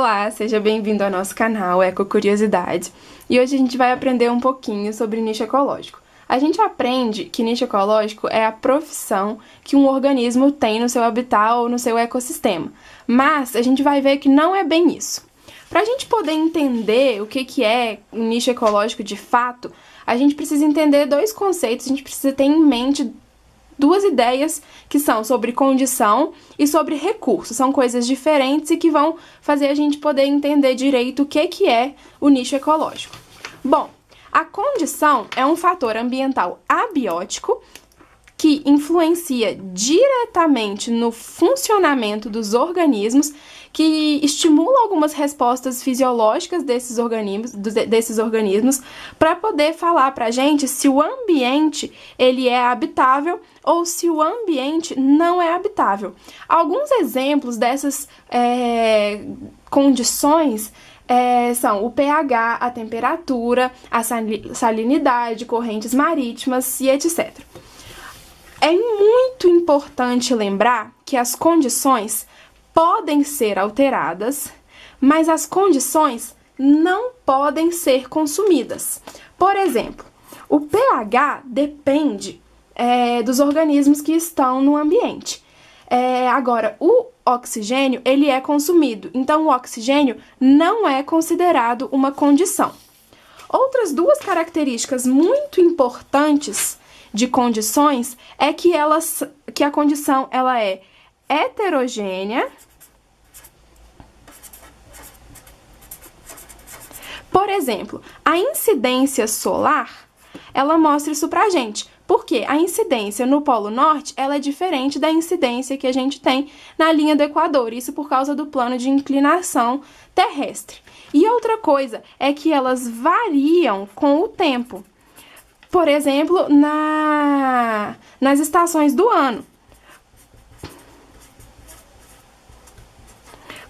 Olá, seja bem-vindo ao nosso canal Ecocuriosidade. E hoje a gente vai aprender um pouquinho sobre nicho ecológico. A gente aprende que nicho ecológico é a profissão que um organismo tem no seu habitat ou no seu ecossistema. Mas a gente vai ver que não é bem isso. Para a gente poder entender o que é um nicho ecológico de fato, a gente precisa entender dois conceitos, a gente precisa ter em mente duas ideias que são sobre condição e sobre recurso. São coisas diferentes e que vão fazer a gente poder entender direito o que é o nicho ecológico. Bom, a condição é um fator ambiental abiótico que influencia diretamente no funcionamento dos organismos, que estimula algumas respostas fisiológicas desses organismos para poder falar para a gente se o ambiente ele é habitável ou se o ambiente não é habitável. Alguns exemplos dessas condições são o pH, a temperatura, a salinidade, correntes marítimas e etc. É muito importante lembrar que as condições podem ser alteradas, mas as condições não podem ser consumidas. Por exemplo, o pH depende dos organismos que estão no ambiente. Agora, o oxigênio ele é consumido, então o oxigênio não é considerado uma condição. Outras duas características muito importantes de condições é que a condição ela é heterogênea. Por exemplo, a incidência solar, ela mostra isso pra gente. Porque a incidência no Polo Norte, ela é diferente da incidência que a gente tem na linha do Equador. Isso por causa do plano de inclinação terrestre. E outra coisa é que elas variam com o tempo. Por exemplo, nas estações do ano.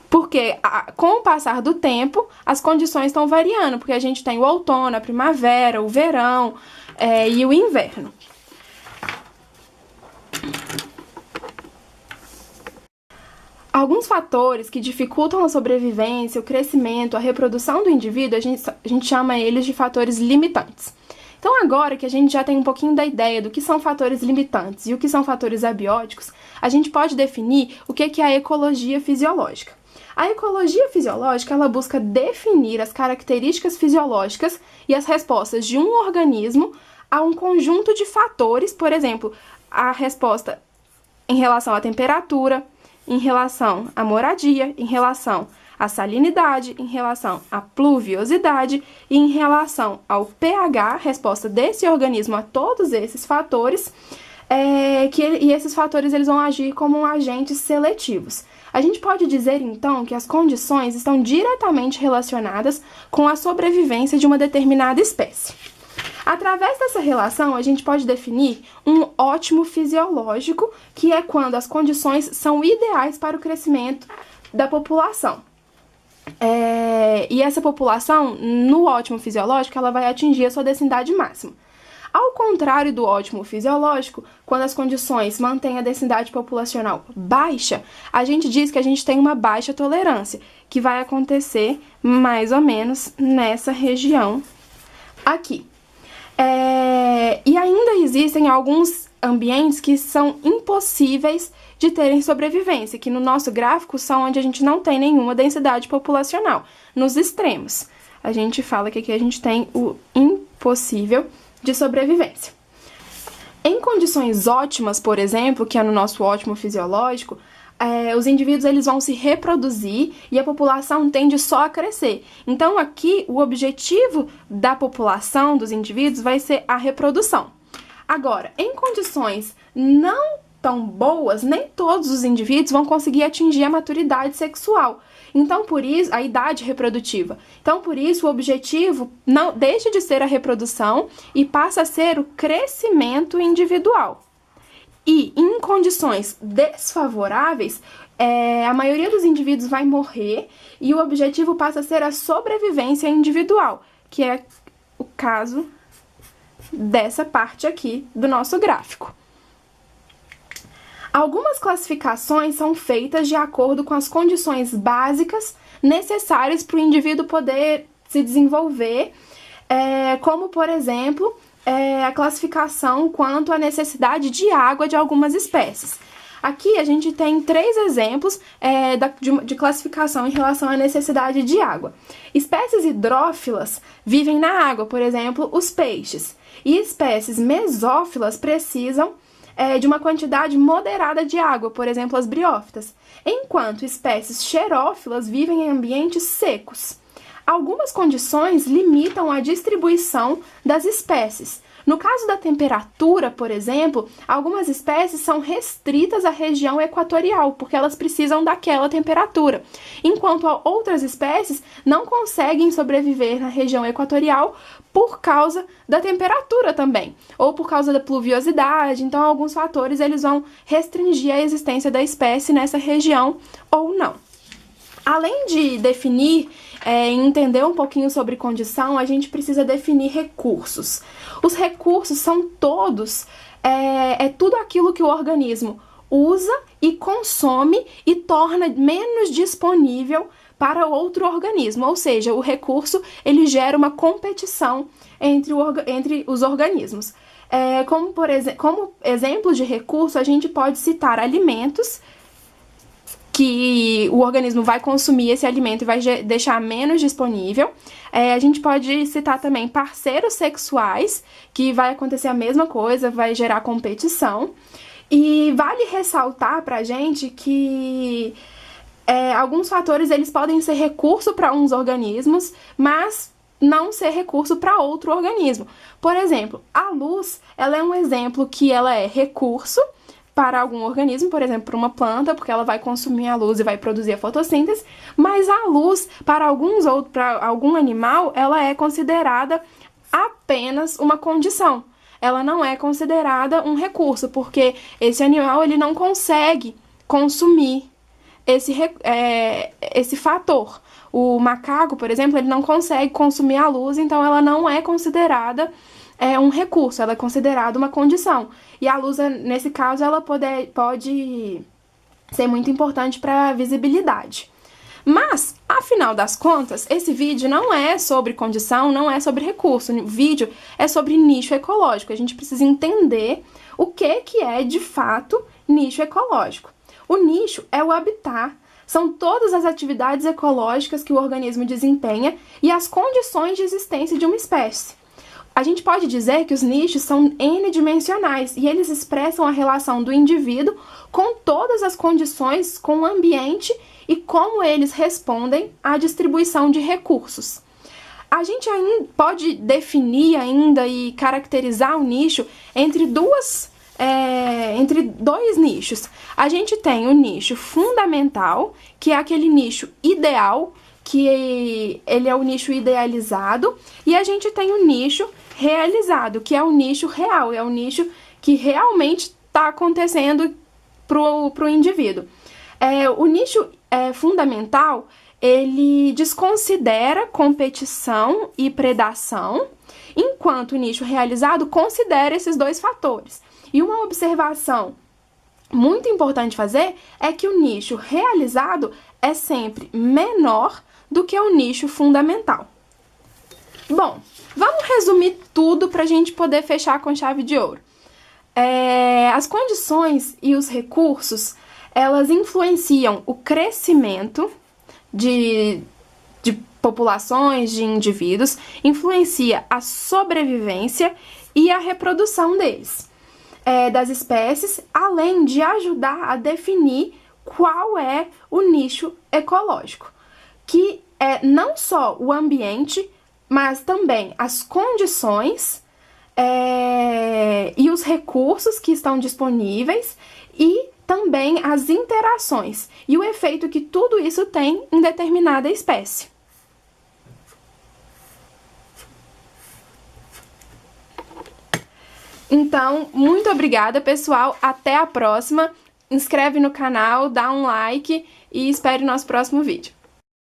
Porque com o passar do tempo, as condições estão variando, porque a gente tem o outono, a primavera, o verão e o inverno. Alguns fatores que dificultam a sobrevivência, o crescimento, a reprodução do indivíduo, a gente chama eles de fatores limitantes. Então agora que a gente já tem um pouquinho da ideia do que são fatores limitantes e o que são fatores abióticos, a gente pode definir o que é a ecologia fisiológica. A ecologia fisiológica, ela busca definir as características fisiológicas e as respostas de um organismo a um conjunto de fatores, por exemplo, a resposta em relação à temperatura, em relação à moradia, em relação à salinidade, em relação à pluviosidade e em relação ao pH, resposta desse organismo a todos esses fatores, e esses fatores eles vão agir como agentes seletivos. A gente pode dizer, então, que as condições estão diretamente relacionadas com a sobrevivência de uma determinada espécie. Através dessa relação, a gente pode definir um ótimo fisiológico, que é quando as condições são ideais para o crescimento da população. E essa população, no ótimo fisiológico, ela vai atingir a sua densidade máxima. Ao contrário do ótimo fisiológico, quando as condições mantêm a densidade populacional baixa, a gente diz que a gente tem uma baixa tolerância, que vai acontecer mais ou menos nessa região aqui. E ainda existem alguns ambientes que são impossíveis de terem sobrevivência, que no nosso gráfico são onde a gente não tem nenhuma densidade populacional. Nos extremos, a gente fala que aqui a gente tem o impossível de sobrevivência. Em condições ótimas, por exemplo, que é no nosso ótimo fisiológico, os indivíduos eles vão se reproduzir e a população tende só a crescer. Então aqui o objetivo da população dos indivíduos vai ser a reprodução. Agora, em condições não tão boas, nem todos os indivíduos vão conseguir atingir a maturidade sexual. Então, por isso, a idade reprodutiva. Então, por isso, o objetivo não deixa de ser a reprodução e passa a ser o crescimento individual. E em condições desfavoráveis, a maioria dos indivíduos vai morrer e o objetivo passa a ser a sobrevivência individual, que é o caso dessa parte aqui do nosso gráfico. Algumas classificações são feitas de acordo com as condições básicas necessárias para o indivíduo poder se desenvolver, como, por exemplo, a classificação quanto à necessidade de água de algumas espécies. Aqui a gente tem 3 exemplos de classificação em relação à necessidade de água. Espécies hidrófilas vivem na água, por exemplo, os peixes, e espécies mesófilas precisam de uma quantidade moderada de água, por exemplo, as briófitas, enquanto espécies xerófilas vivem em ambientes secos. Algumas condições limitam a distribuição das espécies. No caso da temperatura, por exemplo, algumas espécies são restritas à região equatorial, porque elas precisam daquela temperatura, enquanto outras espécies não conseguem sobreviver na região equatorial por causa da temperatura também, ou por causa da pluviosidade. Então, alguns fatores eles vão restringir a existência da espécie nessa região ou não. Além de definir e entender um pouquinho sobre condição, a gente precisa definir recursos. Os recursos são todos, tudo aquilo que o organismo usa e consome e torna menos disponível para outro organismo, ou seja, o recurso ele gera uma competição entre os organismos. Como exemplo de recurso, a gente pode citar alimentos, que o organismo vai consumir esse alimento e vai deixar menos disponível. A gente pode citar também parceiros sexuais, que vai acontecer a mesma coisa, vai gerar competição. E vale ressaltar pra gente que alguns fatores eles podem ser recurso para uns organismos, mas não ser recurso para outro organismo. Por exemplo, a luz, ela é um exemplo que ela é recurso para algum organismo, por exemplo, para uma planta, porque ela vai consumir a luz e vai produzir a fotossíntese, mas a luz, para algum animal, ela é considerada apenas uma condição. Ela não é considerada um recurso, porque esse animal ele não consegue consumir esse fator. O macaco, por exemplo, ele não consegue consumir a luz, então ela não é considerada um recurso, ela é considerada uma condição. E a luz, nesse caso, ela pode ser muito importante para a visibilidade. Mas, afinal das contas, esse vídeo não é sobre condição, não é sobre recurso. O vídeo é sobre nicho ecológico. A gente precisa entender o que é, de fato, nicho ecológico. O nicho é o habitat, são todas as atividades ecológicas que o organismo desempenha e as condições de existência de uma espécie. A gente pode dizer que os nichos são n-dimensionais e eles expressam a relação do indivíduo com todas as condições, com o ambiente e como eles respondem à distribuição de recursos. A gente ainda pode definir ainda e caracterizar o nicho entre dois nichos. A gente tem o nicho fundamental, que é aquele nicho ideal, que ele é o nicho idealizado, e a gente tem o nicho realizado, que é o nicho real, é o nicho que realmente está acontecendo pro indivíduo. O nicho fundamental, ele desconsidera competição e predação, enquanto o nicho realizado considera esses dois fatores. E uma observação muito importante fazer é que o nicho realizado é sempre menor do que o nicho fundamental. Bom, vamos resumir tudo para a gente poder fechar com chave de ouro. As condições e os recursos, elas influenciam o crescimento de populações, de indivíduos, influencia a sobrevivência e a reprodução deles, das espécies, além de ajudar a definir qual é o nicho ecológico, que é não só o ambiente, mas também as condições e os recursos que estão disponíveis e também as interações e o efeito que tudo isso tem em determinada espécie. Então, muito obrigada, pessoal. Até a próxima. Inscreve no canal, dá um like e espere o nosso próximo vídeo.